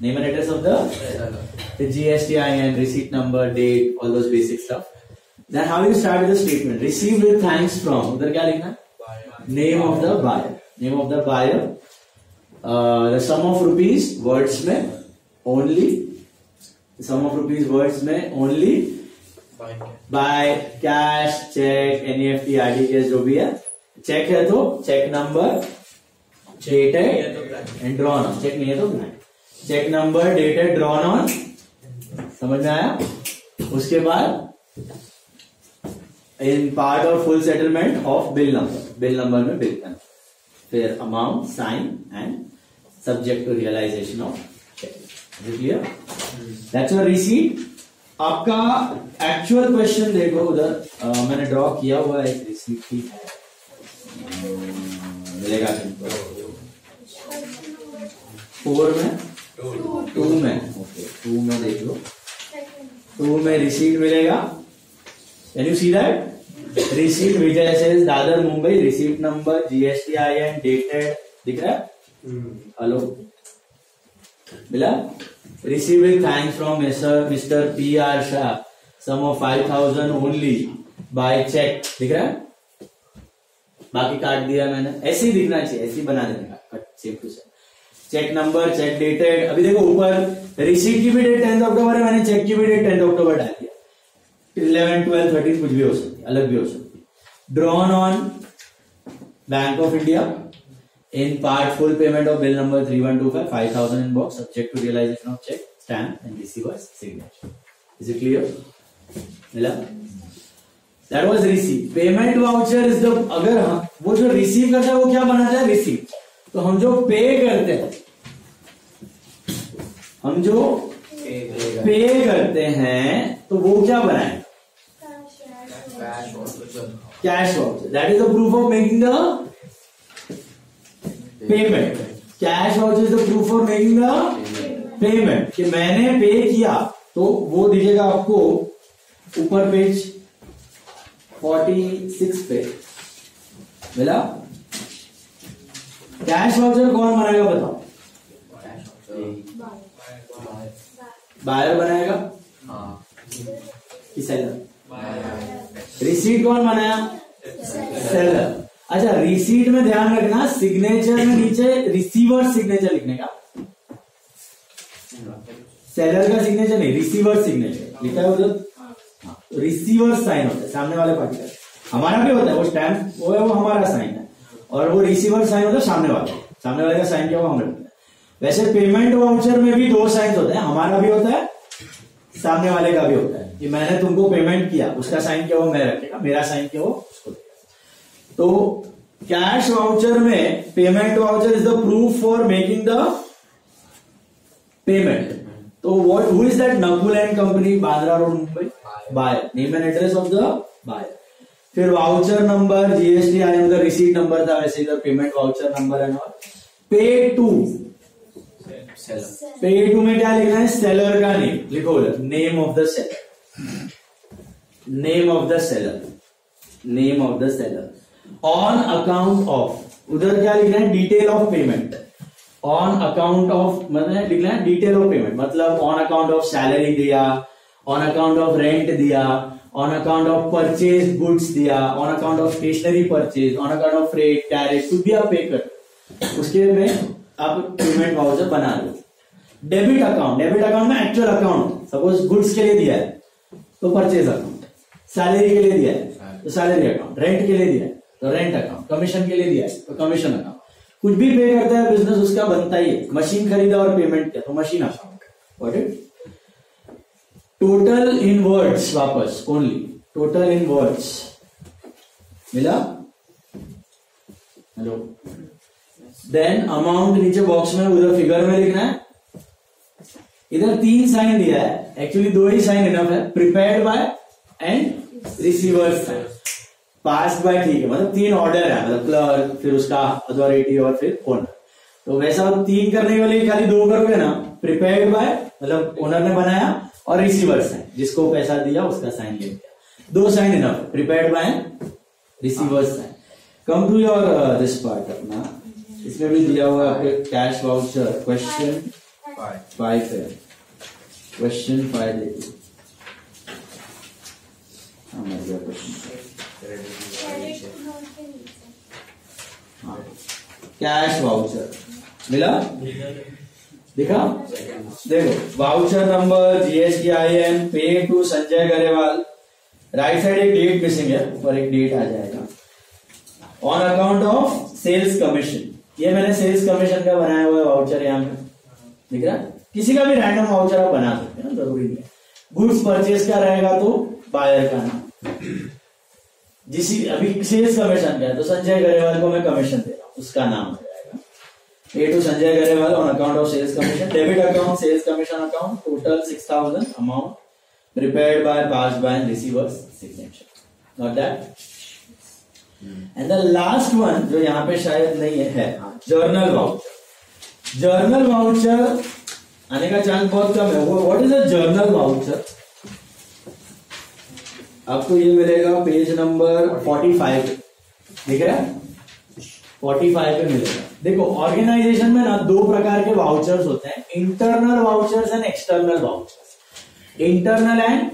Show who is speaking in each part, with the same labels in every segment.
Speaker 1: Name and address of the GSTIN, receipt number, date, all those basic stuff. Then how you start with the statement? Received with thanks from. उधर क्या लिखना? Name of the buyer. Name of the buyer. The sum of rupees words में only. The sum of rupees words में only. By cash, check, NEFT, RTGS जो भी है. Cheque है तो cheque number, dated and drawn on. Cheque नहीं है तो blank. Cheque number, dated, drawn on. समझ में आया? उसके बाद in part or full settlement of bill number. Bill number में bill करना. फिर amount, sign and subject to realization of check. Is it clear? That's your receipt. आपका actual question देखो उधर मैंने ड्रॉ किया हुआ एक रिसीट ही है, मिलेगा तुमको 4 में 2 में ओके 2 में देख लो 2 में रिसीट मिलेगा. Can you see that receipt Vijay sales Dadar Mumbai, receipt number GSTIN, dated दिख रहा है. हेलो मिला. Receive with thanks from Mr. P.R. Shah, sum of 5,000 only by check. दिख रहा है? बाकी काट दिया मैंने. ऐसे ही दिखना चाहिए, ऐसे ही बना देने का same to same. Cheque number, cheque dated. अभी देखो ऊपर रिसीट की भी डेट 10 अक्टूबर है, मैंने चेक की भी डेट 10 अक्टूबर डाल दिया. 11, 12, 13 कुछ भी हो सकती है, अलग भी हो सकती है. Drawn on bank of India. In part, full payment of bill number 3125, 5,000 in box, subject to realization of check, stamp and receiver's signature. Is it clear? मिला? That was receipt. Payment voucher is the, अगर हम वो जो receive करता है वो क्या बनाता है? रिसीट. तो हम जो पे करते हैं, हम जो पे करते हैं तो वो क्या बनाए? Cash voucher. That is the proof of making the payment. Cash voucher is the proof for making the payment कि मैंने पे किया. तो वो दिखेगा आपको ऊपर पेज 46 पे. मिला? कैश वाउचर कौन बनाएगा बताओ? बायर बनाएगा कि सेलर? रिसीट कौन बनाया? सेलर. अच्छा, रिसीट में ध्यान रखना सिग्नेचर में नीचे रिसीवर सिग्नेचर लिखने का. सेलर का सिग्नेचर नहीं, रिसीवर सिग्नेचर लिखा है उधर. रिसीवर साइन होता है सामने वाले पार्टी का. हमारा भी होता है वो स्टैम्प, वो है वो हमारा साइन है, और वो रिसीवर साइन होता है सामने वाले का साइन क्या हुआ हम रखते हैं. वैसे पेमेंट वाउचर में भी 2 साइन होते हैं, हमारा भी होता है, सामने वाले का भी होता है. कि मैंने तुमको पेमेंट किया, उसका साइन क्या हुआ मैं रखेगा, मेरा साइन क्या हुआ उसको. तो कैश वाउचर में payment voucher is the proof for making the payment. तो what who is that? Nakul and company, Bandra road, Mumbai. Buyer. Name and address of the buyer. फिर वाउचर नंबर, GSTIN उधर रिसीट नंबर था, वैसे इधर पेमेंट वाउचर नंबर है. पे to. पे to में क्या लिखना है? सेलर का नेम लिखो. Name of the seller. Name of the seller. Name of the seller. On account of उधर क्या लिखना है? Detail of payment. On account of मतलब लिखना है डिटेल ऑफ पेमेंट, मतलब ऑन अकाउंट ऑफ सैलरी दिया, ऑन अकाउंट ऑफ रेंट दिया, on account of purchase goods दिया, on account of stationery purchase, on account of freight, tariff, कुछ भी आप पे कर उसके में आप पेमेंट वाउचर बना लो. Debit account. डेबिट अकाउंट में एक्चुअल अकाउंट, सपोज गुड्स के लिए दिया है तो परचेज अकाउंट, सैलरी के लिए दिया है तो सैलरी अकाउंट, रेंट के लिए दिया है तो रेंट अकाउंट, कमीशन के लिए दिया है तो कमीशन अकाउंट. कुछ भी पे करता है बिजनेस उसका बनता ही है. मशीन खरीदा और पेमेंट किया तो machine account. What it? Total in words वापस ओनली. टोटल इन वर्ड्स. मिला? हेलो. देन अमाउंट नीचे बॉक्स में उधर फिगर में लिखना है. इधर 3 साइन दिया है, एक्चुअली 2 ही साइन इनफ है. Prepared by and receivers sign. Passed by ठीक है, मतलब 3 ऑर्डर है, मतलब क्लर्क, फिर उसका अथॉरिटी और फिर ओनर. तो वैसा 3 करने के लिए खाली 2 करोगे ना. प्रिपेयर्ड बाय मतलब ओनर ने बनाया और रिसीवर साइन, जिसको पैसा दिया उसका साइन ले लिया. 2 साइन इनफ है. Prepared by receiver sign. Come to your this part अपना. इसमें भी दिया हुआ है कैश वाउचर क्वेश्चन 5 है। क्वेश्चन 5 देखिए। कैश वाउचर मिला, दिखा? देखो voucher number, GSTIN, pay to Sanjay Grewal. Right side एक डेट मिसिंग है, ऊपर एक डेट आ जाएगा। On account of sales commission, ये मैंने सेल्स कमीशन का बनाया हुआ है वाउचर, यहाँ पे दिख रहा है। किसी का भी रैंडम वाउचर आप बना सकते हैं ना, जरूरी नहीं है। गुड्स परचेज का रहेगा तो बायर का नाम, जिसी अभी सेल्स कमीशन का है तो संजय गरेवाल को मैं कमीशन दे रहा हूँ, उसका नाम हो जाएगा pay to Sanjay Grewal on account of sales commission. Debit account sales commission account, total 6000 amount prepared by, passed by and receiver's signature. Got that? And the last one जो यहाँ पे शायद नहीं है जर्नल वाउचर। जर्नल वाउचर आने का chance बहुत कम है। What is a journal voucher? आपको ये मिलेगा पेज नंबर 45, दिख रहा है? 45 पे मिलेगा। देखो ऑर्गेनाइजेशन में ना दो प्रकार के वाउचर्स होते हैं, internal vouchers and external vouchers. Internal and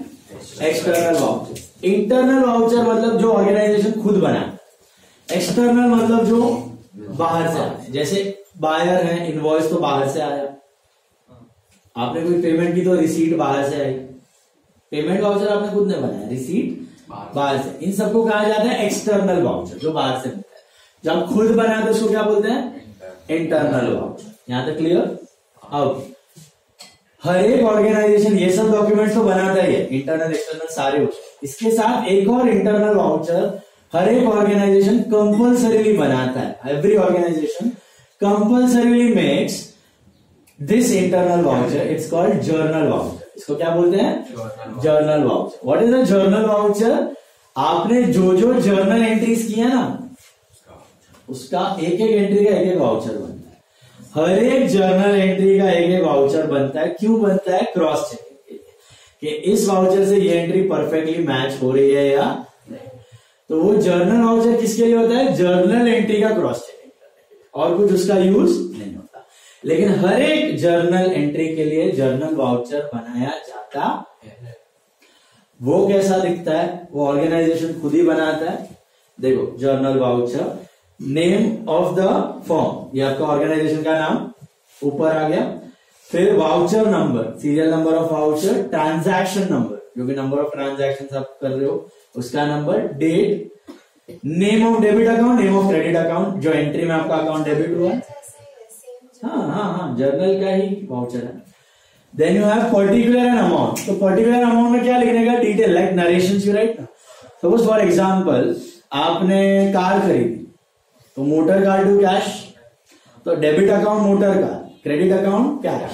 Speaker 1: external voucher. Internal voucher मतलब जो ऑर्गेनाइजेशन खुद बनाए, एक्सटर्नल मतलब जो बाहर से आए। जैसे बायर है, इनवॉइस तो बाहर से आया, आपने कोई पेमेंट की तो रिसीट बाहर से आई। पेमेंट वाउचर आपने खुद ने बनाया, रिसीट बाहर से। इन सबको कहा जाता है एक्सटर्नल वाउचर, जो बाहर से मिलता है। जब खुद बनाते हैं उसको क्या बोलते हैं? Internal voucher. यहां तक क्लियर? अब हर एक ऑर्गेनाइजेशन ये सब डॉक्यूमेंट्स तो बनाता ही है, इंटरनल एक्सटर्नल सारे होते हैं। इसके साथ एक और इंटरनल वाउचर हर एक ऑर्गेनाइजेशन कंपल्सरीली बनाता है। Every organisation compulsorily makes this internal voucher, it's called journal voucher. इसको क्या बोलते हैं? Journal voucher. What is a journal voucher? आपने जो जो जर्नल एंट्रीज किया ना, उसका एक एक एंट्री का एक एक वाउचर बनता है। हर एक जर्नल एंट्री का एक एक वाउचर बनता है। क्यों बनता है? क्रॉस चेकिंग के लिए, कि इस वाउचर से ये एंट्री परफेक्टली मैच हो रही है या नहीं। तो वो जर्नल वाउचर किसके लिए होता है? जर्नल एंट्री का क्रॉस चेकिंग करने के लिए, और कुछ उसका यूज नहीं होता। लेकिन हर एक जर्नल एंट्री के लिए जर्नल वाउचर बनाया जाता है। वो कैसा दिखता है? वो ऑर्गेनाइजेशन खुद ही बनाता है। देखो journal voucher, name of the form, ये आपका ऑर्गेनाइजेशन का नाम ऊपर आ गया। फिर voucher number, serial number of voucher, transaction number, जो भी नंबर ऑफ ट्रांजैक्शन आप कर रहे हो उसका number, date, name of debit account, name of credit account, जो एंट्री में आपका अकाउंट डेबिट हुआ है। हाँ, जर्नल का ही वाउचर है। Then you have particular and amount. तो पर्टिकुलर अमाउंट में क्या लिखने का? Detail, like narration you write ना। सपोज फॉर एग्जाम्पल आपने कार खरीदी, तो मोटर कार टू कैश, तो debit account motor car, credit account cash,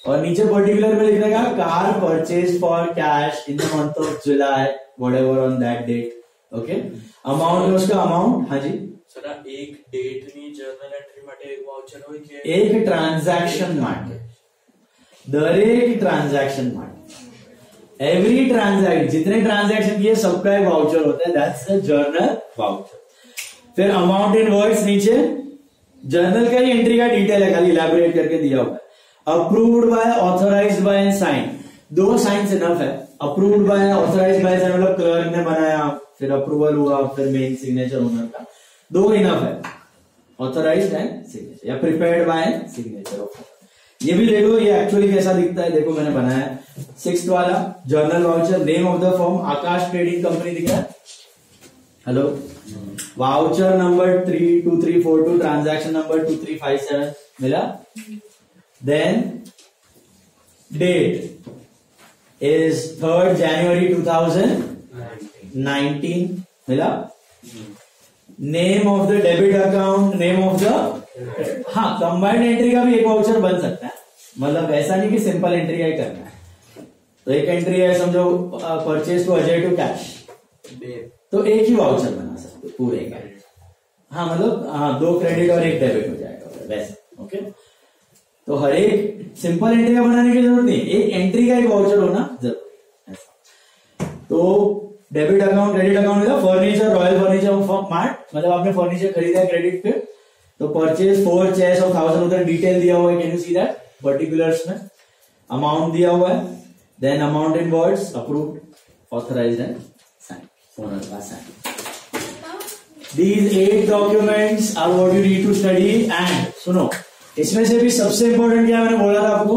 Speaker 1: और नीचे पर्टिकुलर में लिखने का car purchase for cash in the month of July, whatever on that date. Okay, amount है उसका अमाउंट। हाँ जी
Speaker 2: सर, एक डेट ની જર્નલ એન્ટ્રી માટે એક વાઉચર હોય કે
Speaker 1: એક ટ્રાન્ઝેક્શન માટે, દરેક ટ્રાન્ઝેક્શન માટે, एवरी ट्रांजैक्शन, जितने ट्रांजैक्शन किए सबका एक वाउचर होता है, दैट्स द जर्नल वाउचर। फिर अमाउंट इनवॉइस नीचे जर्नल का ही एंट्री का डिटेल है, खाली इलैबोरेट करके दिया हुआ है। Approved by, authorised by and sign, दो साइंस इनफ है। अप्रूव्ड बाय, ऑथराइज्ड बाय से मतलब क्लर्क ने बनाया, फिर अप्रूवल हुआ, फिर मेन सिग्नेचर ओनर का, दो इनफ है, ऑथराइज्ड एंड सिग्नेचर, या प्रिपेयर्ड बाय सिग्नेचर ऑफ। ये भी देखो ये एक्चुअली कैसा दिखता है, देखो मैंने बनाया है। 6th वाला journal voucher, name of the firm Akash trading company दिख रहा है। Hello, voucher number 32342, transaction number 2357 मिला। Then date is 3rd January 2019 मिला। Name of the debit account, name of the, हाँ कंबाइंड एंट्री का भी एक वाउचर बन सकता है, मतलब ऐसा नहीं कि सिंपल एंट्री का ही करना है। तो एक एंट्री है समझो purchase to Ajay to cash, तो एक ही वाउचर बना सकते पूरे का। हाँ मतलब हाँ, 2 क्रेडिट और 1 डेबिट हो जाएगा वैसे। ओके, तो हर एक सिंपल एंट्री का बनाने की जरूरत नहीं, एक एंट्री का एक वाउचर होना जरूरी है। तो डेबिट अकाउंट, क्रेडिट अकाउंट मिला। फर्नीचर, रॉयल फर्नीचर मार्ट, मतलब आपने फर्नीचर खरीदा है क्रेडिट पे, तो परचेज 4 चेयर्स ऑफ 1000 उधर डिटेल दिया हुआ है, can you see that. Particulars में, अमाउंट दिया हुआ है, then amount in words, approved, authorised and sign, owner का sign. These 8 documents are what you need to study. And सुनो, इसमें से भी सबसे इंपॉर्टेंट क्या मैंने बोला था आपको,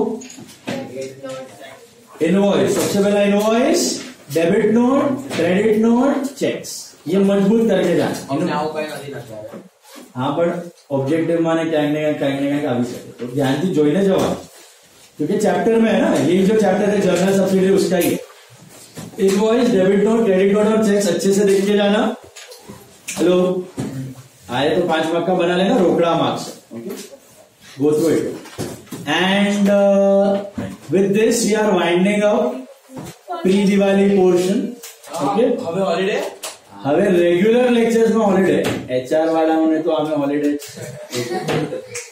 Speaker 1: इनवॉइस. सबसे पहला invoice, debit note, credit note, cheques. ये मजबूत करके जाना. हाँ बट ऑब्जेक्टिव माने क्या भी सकते, तो ध्यान से जोड़ने जवाब, क्योंकि चैप्टर में है ना, ये जो चैप्टर है जर्नल सब्सिडी उसका ही. Invoice, debit note, credit note और चेक्स अच्छे से देख के जाना. हेलो, आए तो 5 मार्क का बना लेना, रोकड़ा marks. Okay, go through it. And with this we are winding up pre Diwali portion. Okay,
Speaker 2: हमें हॉलिडे,
Speaker 1: हमें रेग्युलर लेक्चर्स में हॉलिडे, एचआर वाला होने तो हमें हॉलिडे,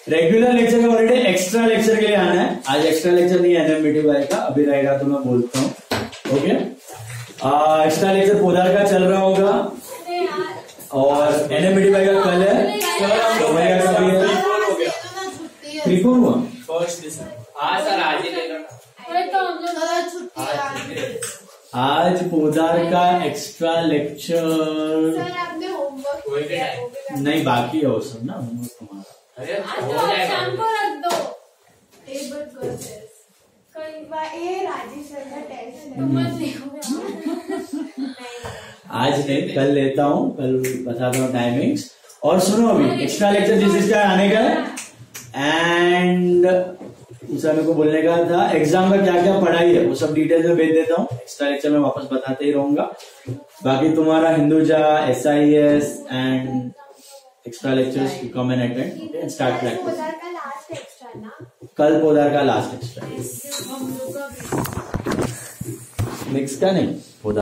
Speaker 1: रेगुलर लेक्चर में हॉलिडे, एक्स्ट्रा लेक्चर के लिए आना है. आज एक्स्ट्रा लेक्चर नहीं है, एनएमबीटी का अभी रहेगा तो मैं बोलता हूँ. ओके, एक्स्ट्रा लेक्चर पोदार का चल रहा होगा और एनएमबीटी का कल है, सोमैया का भी है. त्रिकोण हुआ
Speaker 2: 1 दिसंबर. हाँ सर, आज ही लेना.
Speaker 1: आज पोदार का एक्स्ट्रा लेक्चर नहीं, बाकी है वो सब ना, होमवर्क तुम्हारा.
Speaker 2: अरे हो जाएगा.
Speaker 1: आज नहीं, कल लेता हूँ, कल बताता हूँ टाइमिंग्स. और सुनो, अभी एक्स्ट्रा लेक्चर जिसका आने का है, एंड दूसरा मेरे को बोलने का था, एग्जाम का क्या क्या पढ़ाई है वो सब डिटेल में भेज देता हूँ. एक्स्ट्रा लेक्चर में वापस बताते ही रहूंगा. बाकी तुम्हारा Hinduja, SIS and extra lectures come and attend and start practice. कल पोदार का लास्ट एक्स्ट्रा, मिक्स का नहीं, पोदार